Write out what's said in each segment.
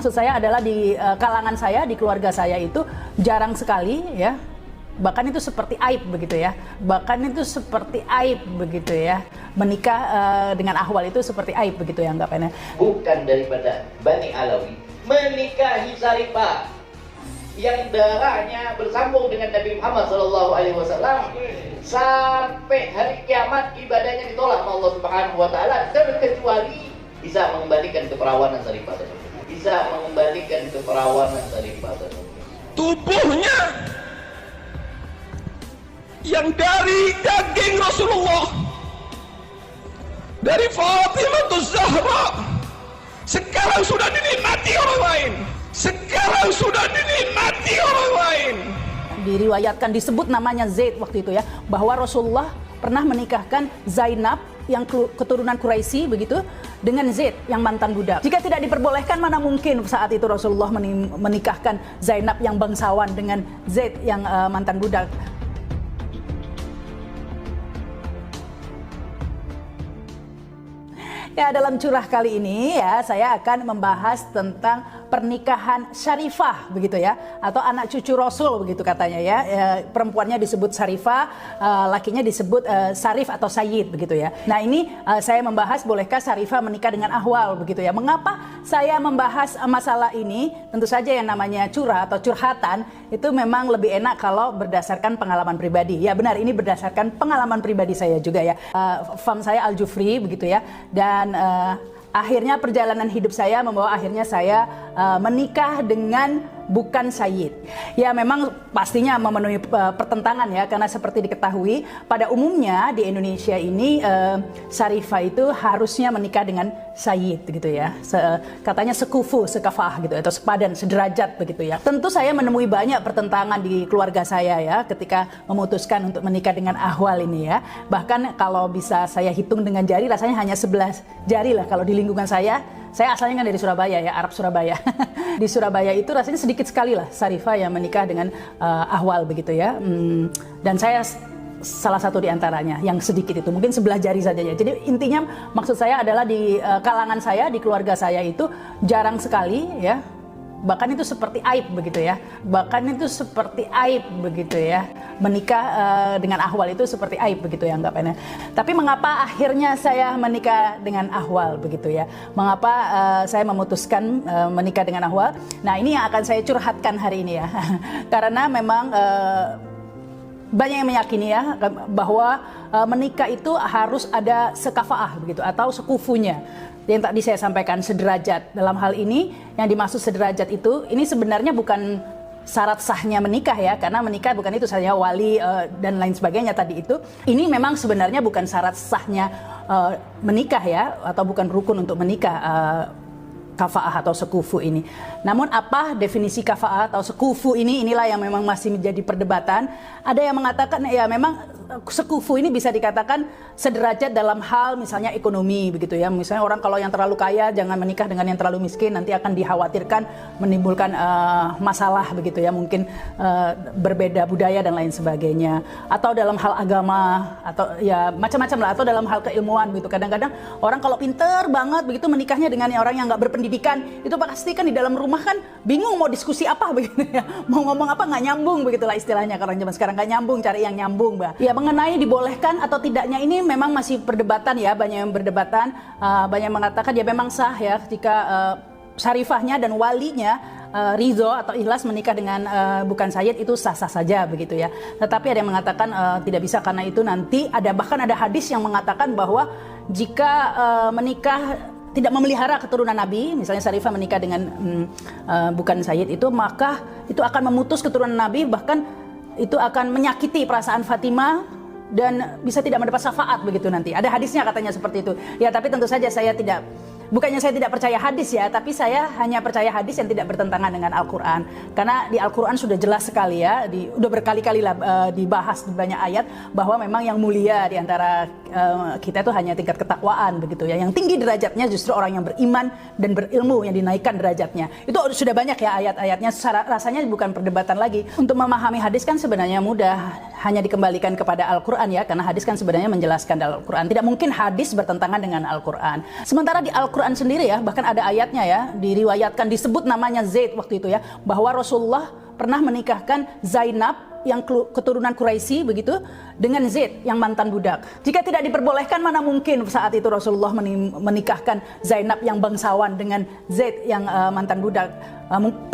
maksud saya adalah di kalangan saya, di keluarga saya itu jarang sekali ya. Bahkan itu seperti aib begitu ya. Bahkan itu seperti aib begitu ya. Menikah dengan ahwal itu seperti aib begitu ya anggapannya. Bukan daripada Bani Alawi menikahi Sarifah yang darahnya bersambung dengan Nabi Muhammad SAW sampai hari kiamat, ibadahnya ditolak oleh Allah Subhanahu wa taala, terkecuali bisa mengembalikan keperawanan Sarifah tersebut. Bisa mengembalikan keperawanan Sarifah tersebut. Tubuhnya yang dari daging Rasulullah, dari Fatimah Zahra, sekarang sudah dinikmati orang lain. Sekarang sudah dinikmati orang lain. Diriwayatkan disebut namanya Zaid waktu itu ya, bahwa Rasulullah pernah menikahkan Zainab yang keturunan Quraisy begitu dengan Zaid yang mantan budak. Jika tidak diperbolehkan, mana mungkin saat itu Rasulullah menikahkan Zainab yang bangsawan dengan Zaid yang mantan budak. Ya, dalam curah kali ini ya saya akan membahas tentang pernikahan Syarifah begitu ya, atau anak cucu Rasul begitu katanya ya. Perempuannya disebut Syarifah, lakinya disebut Sarif atau Sayyid begitu ya. Nah ini saya membahas bolehkah Syarifah menikah dengan ahwal begitu ya. Mengapa saya membahas masalah ini? Tentu saja yang namanya curah atau curhatan itu memang lebih enak kalau berdasarkan pengalaman pribadi. Ya benar, ini berdasarkan pengalaman pribadi saya juga ya. Fam saya Al-Jufri begitu ya. Dan akhirnya perjalanan hidup saya membawa akhirnya saya menikah dengan bukan Sayyid. Ya memang pastinya memenuhi pertentangan ya, karena seperti diketahui pada umumnya di Indonesia ini Syarifah itu harusnya menikah dengan Sayyid gitu ya. Katanya sekufu, sekafah gitu atau sepadan, sederajat begitu ya. Tentu saya menemui banyak pertentangan di keluarga saya ya ketika memutuskan untuk menikah dengan ahwal ini ya. Bahkan kalau bisa saya hitung dengan jari rasanya hanya 11 jari lah kalau di lingkungan saya. Saya asalnya kan dari Surabaya ya, Arab Surabaya. Di Surabaya itu rasanya sedikit sekali lah Syarifah yang menikah dengan ahwal begitu ya. Dan saya salah satu di antaranya yang sedikit itu, mungkin sebelah jari saja ya. Jadi intinya maksud saya adalah di kalangan saya, di keluarga saya itu jarang sekali ya. Bahkan itu seperti aib begitu ya. Bahkan itu seperti aib begitu ya. Menikah dengan ahwal itu seperti aib begitu ya anggapannya. Tapi mengapa akhirnya saya menikah dengan ahwal begitu ya? Mengapa saya memutuskan menikah dengan ahwal? Nah ini yang akan saya curhatkan hari ini ya. Karena memang banyak yang meyakini ya bahwa menikah itu harus ada sekafaah begitu atau sekufunya. Yang tadi saya sampaikan sederajat. Dalam hal ini yang dimaksud sederajat itu ini sebenarnya bukan syarat sahnya menikah ya, karena menikah bukan itu saja wali dan lain sebagainya tadi itu. Ini memang sebenarnya bukan syarat sahnya menikah ya, atau bukan rukun untuk menikah kafaah atau sekufu ini. Namun apa definisi kafaah atau sekufu ini, inilah yang memang masih menjadi perdebatan. Ada yang mengatakan ya memang sekufu ini bisa dikatakan sederajat dalam hal misalnya ekonomi begitu ya. Misalnya orang kalau yang terlalu kaya jangan menikah dengan yang terlalu miskin, nanti akan dikhawatirkan menimbulkan masalah begitu ya, mungkin berbeda budaya dan lain sebagainya. Atau dalam hal agama atau ya macam-macam lah, atau dalam hal keilmuan begitu. Kadang-kadang orang kalau pinter banget begitu menikahnya dengan orang yang nggak berpendidikan, itu pasti kan di dalam rumah kan bingung mau diskusi apa begitu ya, mau ngomong apa nggak nyambung begitulah istilahnya. Kalau zaman sekarang nggak nyambung, cari yang nyambung Mbak. Ya mengenai dibolehkan atau tidaknya ini memang masih perdebatan ya, banyak yang berdebatan, banyak yang mengatakan ya memang sah ya jika Syarifahnya dan walinya ridho atau ikhlas menikah dengan bukan Sayyid, itu sah-sah saja begitu ya. Tetapi ada yang mengatakan tidak bisa karena itu nanti bahkan ada hadis yang mengatakan bahwa jika menikah tidak memelihara keturunan Nabi, misalnya Syarifah menikah dengan bukan Sayyid itu, maka itu akan memutus keturunan Nabi, bahkan itu akan menyakiti perasaan Fatimah dan bisa tidak mendapat syafaat begitu nanti. Ada hadisnya katanya seperti itu. Ya tapi tentu saja saya tidak, bukannya saya tidak percaya hadis ya, tapi saya hanya percaya hadis yang tidak bertentangan dengan Al-Quran. Karena di Al-Quran sudah jelas sekali ya, udah berkali-kali lah dibahas di banyak ayat bahwa memang yang mulia di antara kita itu hanya tingkat ketakwaan begitu ya. Yang tinggi derajatnya justru orang yang beriman dan berilmu yang dinaikkan derajatnya. Itu sudah banyak ya ayat-ayatnya, rasanya bukan perdebatan lagi. Untuk memahami hadis kan sebenarnya mudah, hanya dikembalikan kepada Al-Quran ya, karena hadis kan sebenarnya menjelaskan dalam Al-Quran. Tidak mungkin hadis bertentangan dengan Al-Quran. Sementara di Al-Quran Al-Quran sendiri ya, bahkan ada ayatnya ya, diriwayatkan disebut namanya Zaid waktu itu ya, bahwa Rasulullah pernah menikahkan Zainab yang keturunan Quraisy begitu dengan Zaid yang mantan budak. Jika tidak diperbolehkan, mana mungkin saat itu Rasulullah menikahkan Zainab yang bangsawan dengan Zaid yang mantan budak.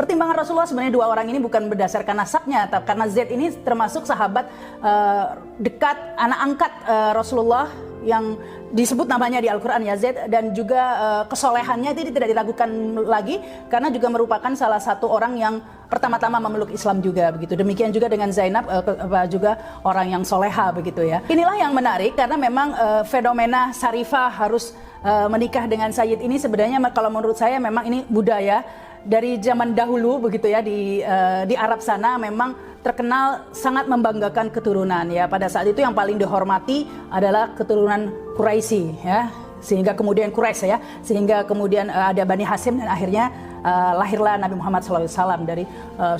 Pertimbangan Rasulullah sebenarnya dua orang ini bukan berdasarkan nasabnya, karena Zaid ini termasuk sahabat dekat, anak angkat Rasulullah yang disebut namanya di Al-Quran ya, Zaid, dan juga kesolehannya itu tidak diragukan lagi karena juga merupakan salah satu orang yang pertama-tama memeluk Islam juga begitu. Demikian juga dengan Zainab, juga orang yang soleha begitu ya. Inilah yang menarik karena memang fenomena Sarifah harus menikah dengan Sayyid ini sebenarnya kalau menurut saya memang ini budaya dari zaman dahulu begitu ya, di Arab sana memang terkenal sangat membanggakan keturunan ya. Pada saat itu yang paling dihormati adalah keturunan Quraisy ya, sehingga kemudian Quraisy ya, sehingga kemudian ada Bani Hasyim dan akhirnya lahirlah Nabi Muhammad SAW dari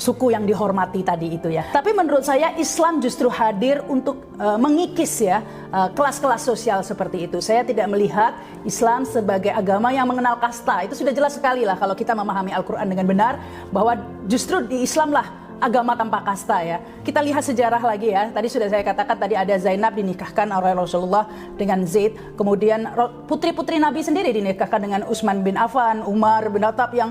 suku yang dihormati tadi itu ya. Tapi menurut saya Islam justru hadir untuk mengikis ya kelas-kelas sosial seperti itu. Saya tidak melihat Islam sebagai agama yang mengenal kasta. Itu sudah jelas sekali lah kalau kita memahami Al-Quran dengan benar, bahwa justru di Islam lah agama tanpa kasta ya. Kita lihat sejarah lagi ya. Tadi sudah saya katakan, tadi ada Zainab dinikahkan oleh Rasulullah dengan Zaid. Kemudian putri-putri Nabi sendiri dinikahkan dengan Utsman bin Affan, Umar bin Khattab yang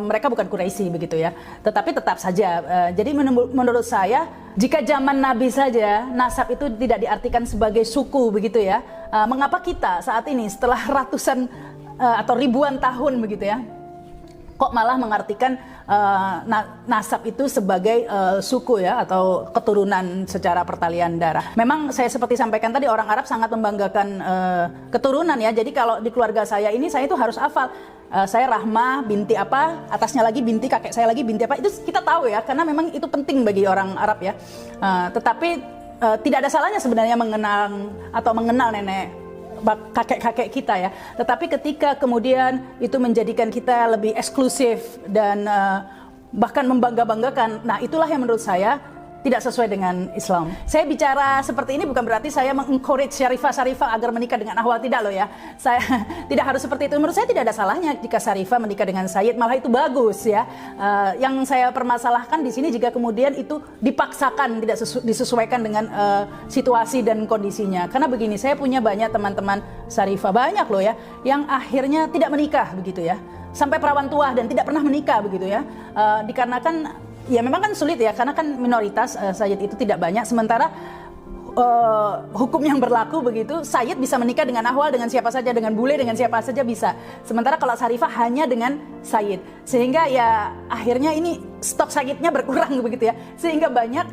mereka bukan Quraisy begitu ya. Tetapi tetap saja. Jadi menurut saya jika zaman Nabi saja nasab itu tidak diartikan sebagai suku begitu ya. Mengapa kita saat ini setelah ratusan atau ribuan tahun begitu ya, kok malah mengartikan nasab itu sebagai suku ya, atau keturunan secara pertalian darah. Memang saya seperti sampaikan tadi, orang Arab sangat membanggakan keturunan ya. Jadi kalau di keluarga saya ini, saya itu harus hafal. Saya Rahmah binti apa, atasnya lagi binti, kakek saya lagi binti apa. Itu kita tahu ya, karena memang itu penting bagi orang Arab ya. Tetapi tidak ada salahnya sebenarnya mengenal nenek kakek-kakek kita ya. Tetapi ketika kemudian itu menjadikan kita lebih eksklusif dan bahkan membangga-banggakan, nah itulah yang menurut saya tidak sesuai dengan Islam. Saya bicara seperti ini bukan berarti saya mengencourage Syarifah agar menikah dengan Ahwal, tidak loh ya. Saya tidak harus seperti itu. Menurut saya tidak ada salahnya jika Syarifah menikah dengan Sayyid, malah itu bagus ya. Yang saya permasalahkan di sini jika kemudian itu dipaksakan, tidak disesuaikan dengan situasi dan kondisinya. Karena begini, saya punya banyak teman-teman Syarifah, banyak loh ya, yang akhirnya tidak menikah begitu ya, sampai perawan tua dan tidak pernah menikah begitu ya, dikarenakan ya memang kan sulit ya, karena kan minoritas Sayyid itu tidak banyak. Sementara hukum yang berlaku begitu, Sayyid bisa menikah dengan Ahwal, dengan siapa saja, dengan bule, dengan siapa saja bisa. Sementara kalau Syarifah hanya dengan Sayyid. Sehingga ya akhirnya ini stok Sayyidnya berkurang begitu ya. Sehingga banyak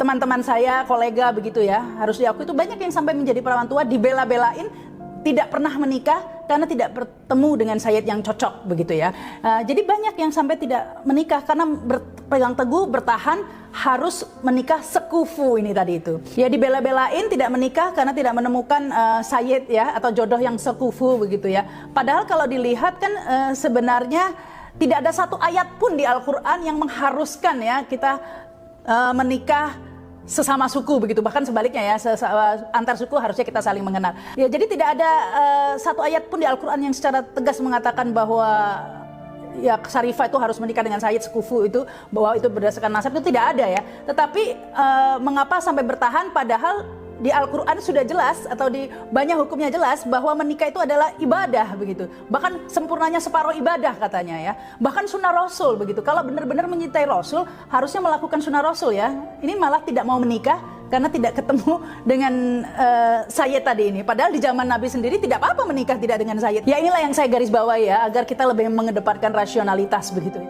teman-teman saya, kolega begitu ya, harus diakui itu banyak yang sampai menjadi perawan tua, dibela-belain, tidak pernah menikah karena tidak bertemu dengan Sayyid yang cocok begitu ya. Jadi banyak yang sampai tidak menikah karena berpegang teguh, bertahan harus menikah sekufu ini tadi itu. Ya dibela-belain tidak menikah karena tidak menemukan Sayyid ya, atau jodoh yang sekufu begitu ya. Padahal kalau dilihat kan sebenarnya tidak ada satu ayat pun di Al-Quran yang mengharuskan ya kita menikah sesama suku begitu, bahkan sebaliknya ya, antar suku harusnya kita saling mengenal. Ya jadi tidak ada satu ayat pun di Al-Quran yang secara tegas mengatakan bahwa ya Syarifah itu harus menikah dengan Sayyid sekufu itu, bahwa itu berdasarkan nasab, itu tidak ada ya. Tetapi mengapa sampai bertahan padahal di Al-Quran sudah jelas, atau di banyak hukumnya jelas bahwa menikah itu adalah ibadah begitu. Bahkan sempurnanya separuh ibadah katanya ya. Bahkan sunnah Rasul begitu. Kalau benar-benar mencintai Rasul harusnya melakukan sunnah Rasul ya. Ini malah tidak mau menikah karena tidak ketemu dengan Sayyid tadi ini. Padahal di zaman Nabi sendiri tidak apa-apa menikah tidak dengan Sayyid. Ya inilah yang saya garis bawahi ya, agar kita lebih mengedepankan rasionalitas begitu ya.